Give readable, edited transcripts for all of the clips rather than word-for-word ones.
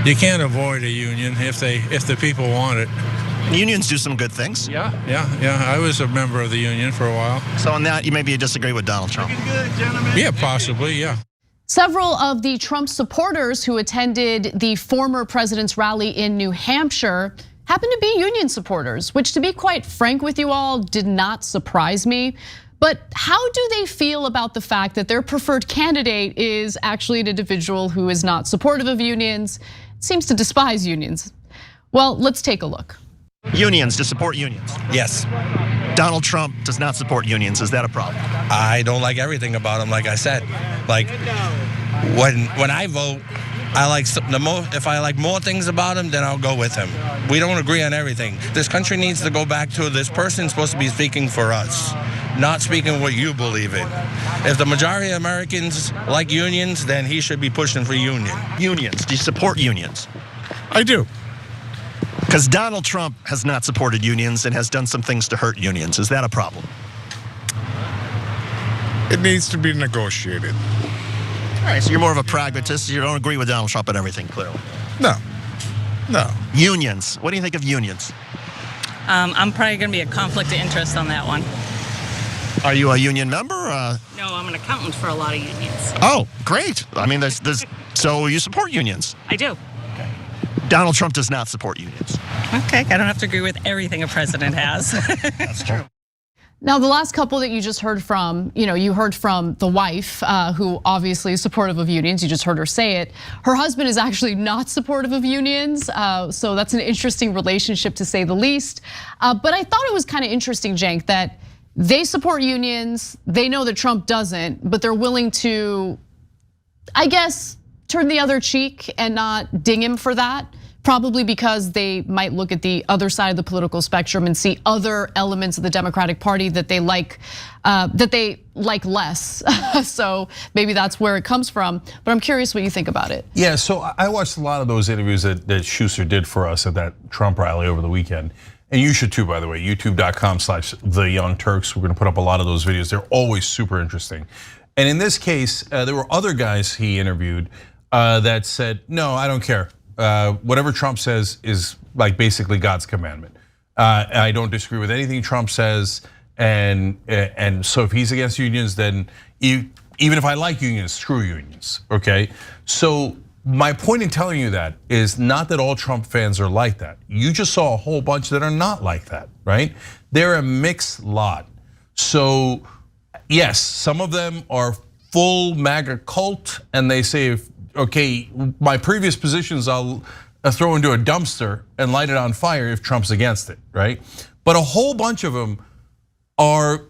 You can't avoid a union if the people want it. Unions do some good things. Yeah. I was a member of the union for a while. So on that, you maybe disagree with Donald Trump. Good, gentlemen. Yeah, possibly, yeah. Several of the Trump supporters who attended the former president's rally in New Hampshire happen to be union supporters, which, to be quite frank with you all, did not surprise me. But how do they feel about the fact that their preferred candidate is actually an individual who is not supportive of unions, seems to despise unions? Well, let's take a look. Unions, to support unions. Yes. Donald Trump does not support unions. Is that a problem? I don't like everything about him, like I said. Like, when I vote, I like if I like more things about him, then I'll go with him. We don't agree on everything. This country needs to go back to this person supposed to be speaking for us, not speaking what you believe in. If the majority of Americans like unions, then he should be pushing for union. Unions, do you support unions? I do. Because Donald Trump has not supported unions and has done some things to hurt unions. Is that a problem? It needs to be negotiated. All right, so you're more of a pragmatist. You don't agree with Donald Trump on everything, clearly. No. Unions, what do you think of unions? I'm probably going to be a conflict of interest on that one. Are you a union member? No, I'm an accountant for a lot of unions. Oh, great. I mean, so you support unions? I do. Donald Trump does not support unions. Okay, I don't have to agree with everything a president has. That's true. Now, the last couple that you just heard from, you heard from the wife, who obviously is supportive of unions. You just heard her say it. Her husband is actually not supportive of unions. So that's an interesting relationship, to say the least. But I thought it was kind of interesting, Cenk, that they support unions. They know that Trump doesn't, but they're willing to, I guess, turn the other cheek and not ding him for that. Probably because they might look at the other side of the political spectrum and see other elements of the Democratic Party that they like less. So maybe that's where it comes from. But I'm curious what you think about it. Yeah, so I watched a lot of those interviews that Schuster did for us at that Trump rally over the weekend. And you should too, by the way, youtube.com/theyoungturks. We're gonna put up a lot of those videos. They're always super interesting. And in this case, there were other guys he interviewed that said, no, I don't care. Whatever Trump says is like basically God's commandment. I don't disagree with anything Trump says, and so if he's against unions, then even if I like unions, screw unions. Okay, so my point in telling you that is not that all Trump fans are like that. You just saw a whole bunch that are not like that, right? They're a mixed lot. So yes, some of them are full MAGA cult, and they say, okay, my previous positions I'll throw into a dumpster and light it on fire if Trump's against it, right? But a whole bunch of them are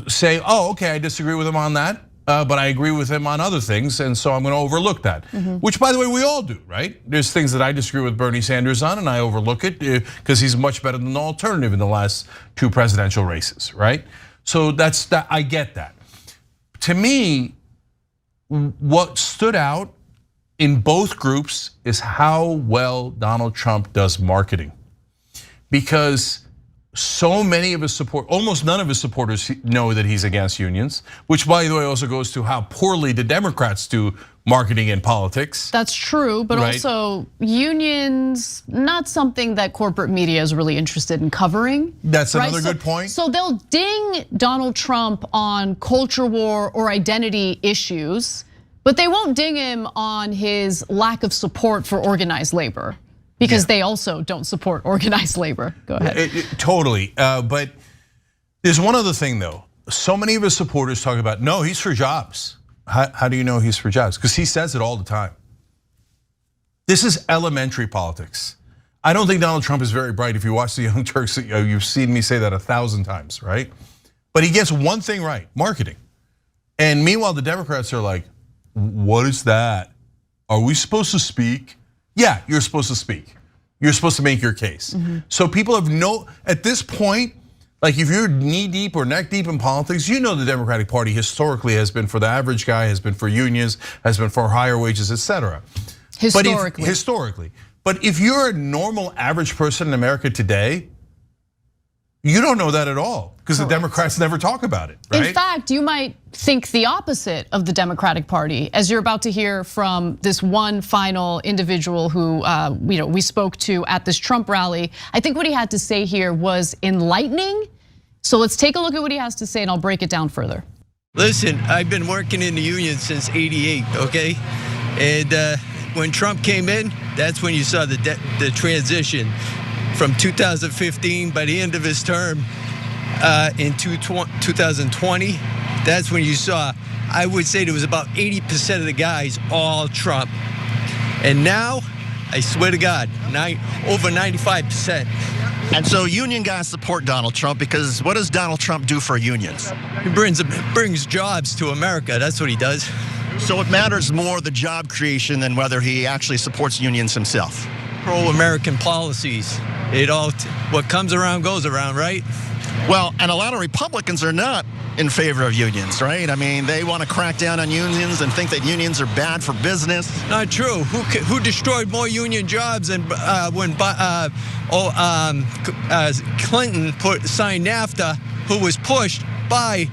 saying, oh, okay, I disagree with him on that, but I agree with him on other things, and so I'm gonna overlook that. Which, by the way, we all do, right? There's things that I disagree with Bernie Sanders on, and I overlook it because he's much better than the alternative in the last 2 presidential races, right? So that's that. I get that. To me, what stood out in both groups is how well Donald Trump does marketing. Because so many of his almost none of his supporters know that he's against unions, which, by the way, also goes to how poorly the Democrats do marketing in politics. That's true, but also unions, not something that corporate media is really interested in covering. That's another good point. So they'll ding Donald Trump on culture war or identity issues, but they won't ding him on his lack of support for organized labor, because they also don't support organized labor. Go ahead. Totally, but there's one other thing though. So many of his supporters talk about, no, he's for jobs. How do you know he's for jobs? Because he says it all the time. This is elementary politics. I don't think Donald Trump is very bright. If you watch the Young Turks, you've seen me say that 1,000 times, right? But he gets one thing right, marketing. And meanwhile, the Democrats are like, what is that? Are we supposed to speak? Yeah, you're supposed to speak. You're supposed to make your case. So people have at this point, like if you're knee deep or neck deep in politics, you know the Democratic Party historically has been for the average guy, has been for unions, has been for higher wages, etc. Historically. But if you're a normal average person in America today, You don't know that at all because the Democrats never talk about it, right? In fact, you might think the opposite of the Democratic Party, as you're about to hear from this one final individual who we spoke to at this Trump rally. I think what he had to say here was enlightening. So let's take a look at what he has to say and I'll break it down further. Listen, I've been working in the union since '88, okay? And when Trump came in, that's when you saw the transition from 2015, by the end of his term in 2020, that's when you saw, I would say there was about 80% of the guys all Trump. And now, I swear to God, over 95%. And so union guys support Donald Trump because what does Donald Trump do for unions? He brings jobs to America, that's what he does. So it matters more the job creation than whether he actually supports unions himself. Pro-American policies. What comes around goes around, right? Well, and a lot of Republicans are not in favor of unions, right? I mean, they want to crack down on unions and think that unions are bad for business. Not true. Who destroyed more union jobs than when Clinton signed NAFTA, who was pushed by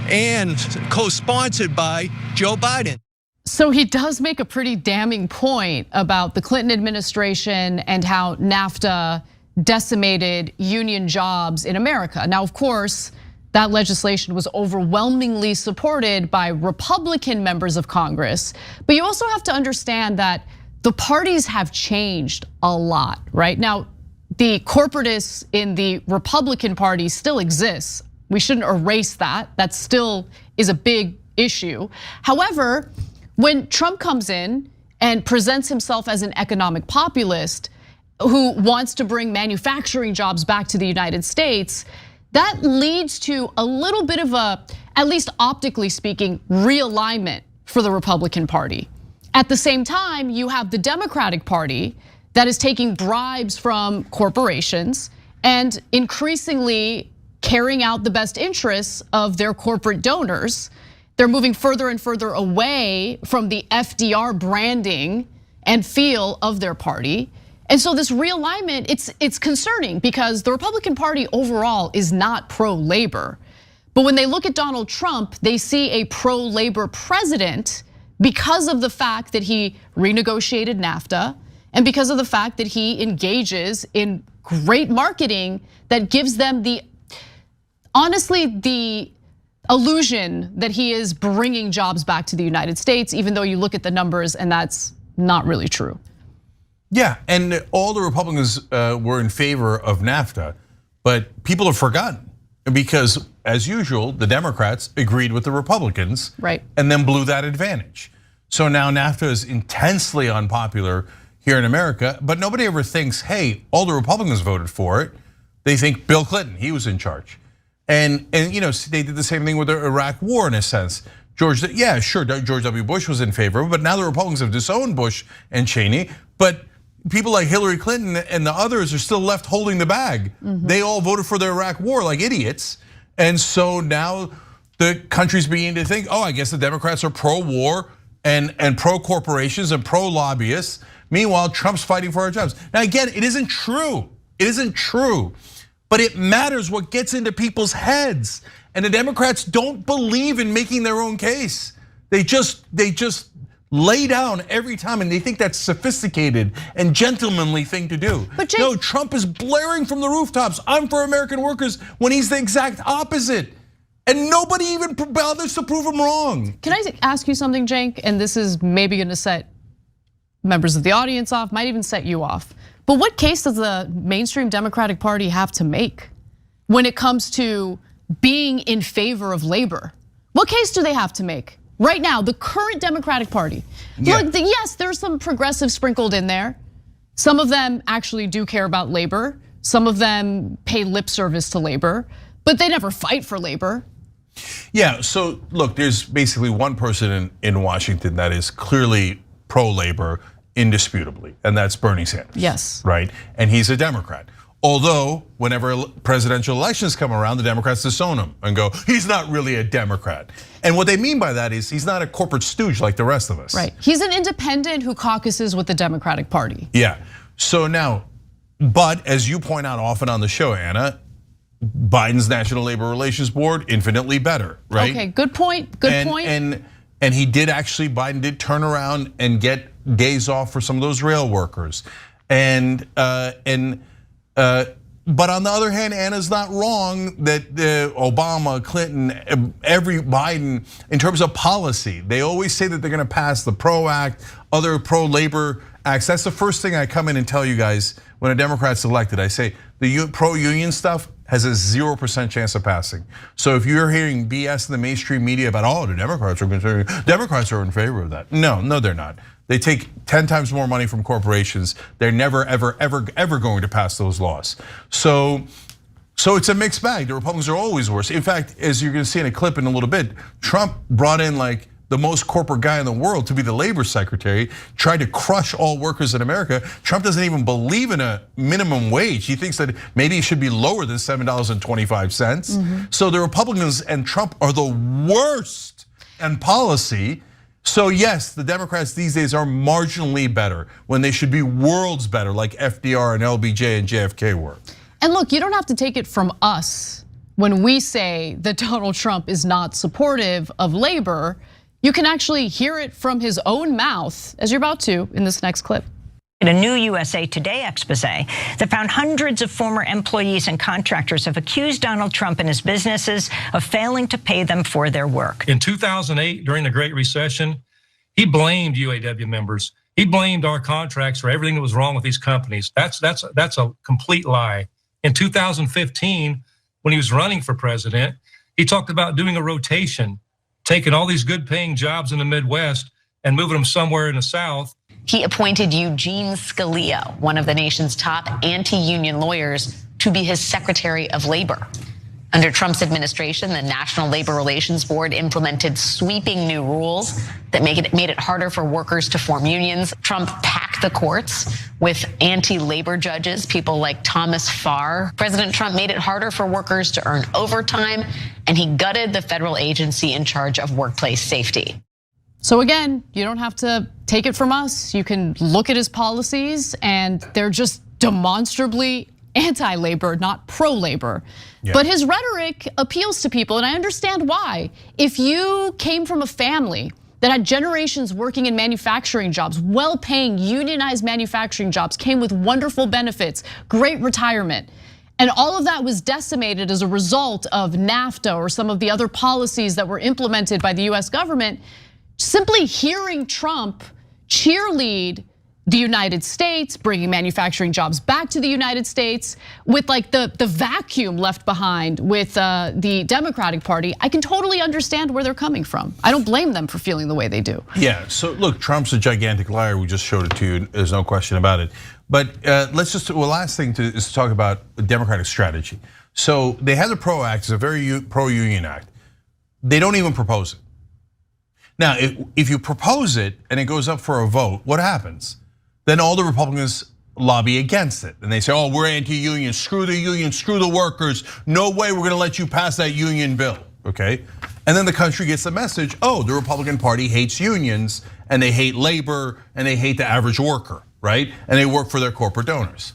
and co-sponsored by Joe Biden? So he does make a pretty damning point about the Clinton administration and how NAFTA decimated union jobs in America. Now, of course, that legislation was overwhelmingly supported by Republican members of Congress. But you also have to understand that the parties have changed a lot, right? Now, the corporatists in the Republican Party still exists. We shouldn't erase that. That still is a big issue. However, when Trump comes in and presents himself as an economic populist who wants to bring manufacturing jobs back to the United States, that leads to a little bit of a, at least optically speaking, realignment for the Republican Party. At the same time, you have the Democratic Party that is taking bribes from corporations and increasingly carrying out the best interests of their corporate donors. They're moving further and further away from the FDR branding and feel of their party. And so this realignment, it's concerning because the Republican Party overall is not pro-labor. But when they look at Donald Trump, they see a pro-labor president because of the fact that he renegotiated NAFTA and because of the fact that he engages in great marketing that gives them honestly, the illusion that he is bringing jobs back to the United States, even though you look at the numbers and that's not really true. Yeah, and all the Republicans were in favor of NAFTA, but people have forgotten because, as usual, the Democrats agreed with the Republicans, right, and then blew that advantage. So now NAFTA is intensely unpopular here in America, but nobody ever thinks, hey, all the Republicans voted for it. They think Bill Clinton, he was in charge. And they did the same thing with the Iraq war in a sense. George W. Bush was in favor, but now the Republicans have disowned Bush and Cheney, but people like Hillary Clinton and the others are still left holding the bag. They all voted for the Iraq war like idiots. And so now the country's beginning to think, I guess the Democrats are pro-war and pro-corporations and pro-lobbyists. Meanwhile, Trump's fighting for our jobs. Now again, it isn't true. It isn't true. But it matters what gets into people's heads. And the Democrats don't believe in making their own case. They just lay down every time and they think that's sophisticated and gentlemanly thing to do. But Jake, no, Trump is blaring from the rooftops, I'm for American workers, when he's the exact opposite. And nobody even bothers to prove him wrong. Can I ask you something, Cenk? And this is maybe gonna set members of the audience off, might even set you off. But what case does the mainstream Democratic Party have to make when it comes to being in favor of labor? What case do they have to make? Right now, the current Democratic Party. Yeah. Look, yes, there's some progressive sprinkled in there. Some of them actually do care about labor. Some of them pay lip service to labor, but they never fight for labor. Yeah, so look, there's basically one person in Washington that is clearly pro-labor, indisputably, and that's Bernie Sanders. Yes. Right, and he's a Democrat. Although, whenever presidential elections come around, the Democrats disown him and go, he's not really a Democrat. And what they mean by that is he's not a corporate stooge like the rest of us. Right, he's an independent who caucuses with the Democratic Party. Yeah, so now, but as you point out often on the show, Anna, Biden's National Labor Relations Board, infinitely better, right? Okay, good point. Good point. And he did actually, Biden did turn around and get days off for some of those rail workers, but on the other hand, Anna's not wrong that Obama, Clinton, Biden, in terms of policy, they always say that they're going to pass the PRO Act, other pro-labor acts. That's the first thing I come in and tell you guys when a Democrat's elected. I say the pro-union stuff has a 0% chance of passing. So if you're hearing BS in the mainstream media about, the Democrats are in favor of that. No, they're not. They take 10 times more money from corporations. They're never, ever going to pass those laws. So it's a mixed bag. The Republicans are always worse. In fact, as you're going to see in a clip in a little bit, Trump brought in like the most corporate guy in the world to be the labor secretary, tried to crush all workers in America. Trump doesn't even believe in a minimum wage. He thinks that maybe it should be lower than $7.25. So the Republicans and Trump are the worst in policy. So yes, the Democrats these days are marginally better when they should be worlds better, like FDR and LBJ and JFK were. And look, you don't have to take it from us when we say that Donald Trump is not supportive of labor. You can actually hear it from his own mouth, as you're about to in this next clip. In a new USA Today expose that found hundreds of former employees and contractors have accused Donald Trump and his businesses of failing to pay them for their work. In 2008, during the Great Recession, he blamed UAW members. He blamed our contracts for everything that was wrong with these companies. That's a complete lie. In 2015, when he was running for president, he talked about doing a rotation, taking all these good paying jobs in the Midwest and moving them somewhere in the South. He appointed Eugene Scalia, one of the nation's top anti-union lawyers, to be his Secretary of Labor. Under Trump's administration, the National Labor Relations Board implemented sweeping new rules that made it harder for workers to form unions. Trump packed the courts with anti-labor judges, people like Thomas Farr. President Trump made it harder for workers to earn overtime, and he gutted the federal agency in charge of workplace safety. So again, you don't have to take it from us. You can look at his policies and they're just demonstrably anti-labor, not pro-labor. Yeah. But his rhetoric appeals to people, and I understand why. If you came from a family that had generations working in manufacturing jobs, well-paying unionized manufacturing jobs, came with wonderful benefits, great retirement, and all of that was decimated as a result of NAFTA or some of the other policies that were implemented by the US government, simply hearing Trump cheerlead the United States, bringing manufacturing jobs back to the United States with like the vacuum left behind with the Democratic Party, I can totally understand where they're coming from. I don't blame them for feeling the way they do. Yeah, so look, Trump's a gigantic liar. We just showed it to you, there's no question about it. But let's just, last thing is to talk about the Democratic strategy. So they have the PRO Act, it's a very pro-union act. They don't even propose it. Now, if you propose it and it goes up for a vote, what happens? Then all the Republicans lobby against it. And they say, we're anti-union, screw the workers. No way we're gonna let you pass that union bill, okay? And then the country gets the message, the Republican Party hates unions and they hate labor and they hate the average worker, right? And they work for their corporate donors.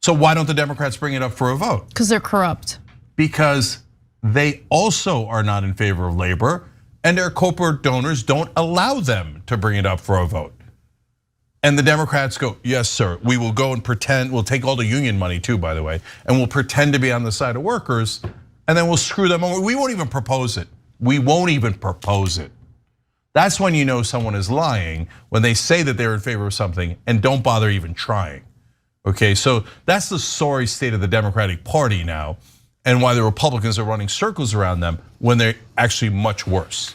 So why don't the Democrats bring it up for a vote? Because they're corrupt. Because they also are not in favor of labor and their corporate donors don't allow them to bring it up for a vote. And the Democrats go, yes, sir, we will go and pretend, we'll take all the union money too, by the way, and we'll pretend to be on the side of workers, and then we'll screw them over. We won't even propose it. We won't even propose it. That's when you know someone is lying, when they say that they're in favor of something and don't bother even trying. Okay, so that's the sorry state of the Democratic Party now, and why the Republicans are running circles around them when they're actually much worse.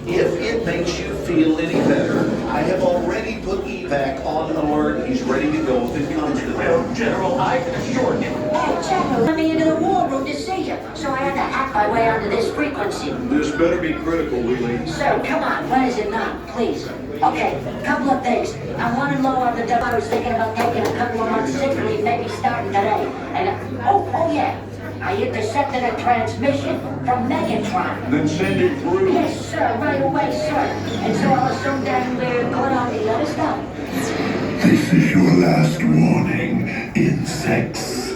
If it makes you feel any better, I have already put evac on alert. He's ready to go if it comes to that. General, I can assure you. Hey, General, let me into the war room to see you, so I had to hack my way onto this frequency. This better be critical, Wheelie. So, come on, what is it now, please? Okay, couple of things. I'm running low on the dough. I was thinking about taking a couple of months sick leave, maybe starting today. And oh yeah. I intercepted a transmission from Megatron. Then send it through. Yes, sir, right away, sir. And so I'll assume that we're going on the other stuff. This is your last warning, insects.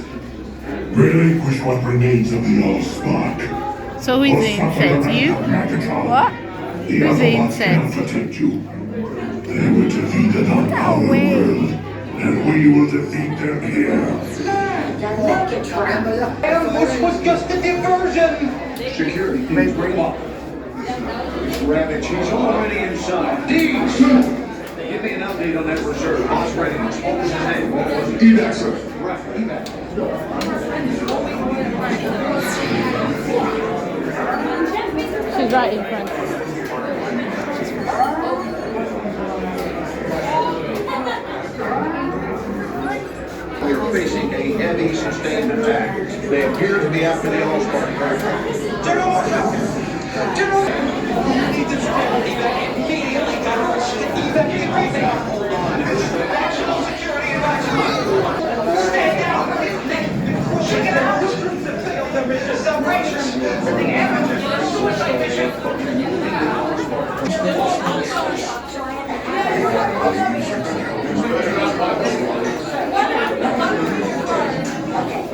Relinquish what remains of the Allspark. So who's the insect? You? What? Who's the insect? Protect you. They were defeated on our world, and we will defeat them here. This was just a diversion. Security teams, bring him up. Ravage, he's already inside. Deeds! Give me an update on that reserve. Boss readiness. What was his name? Evac, sir. Right, evac. She's right in front. We are facing a heavy, sustained attack. They appear to be after the Allspark.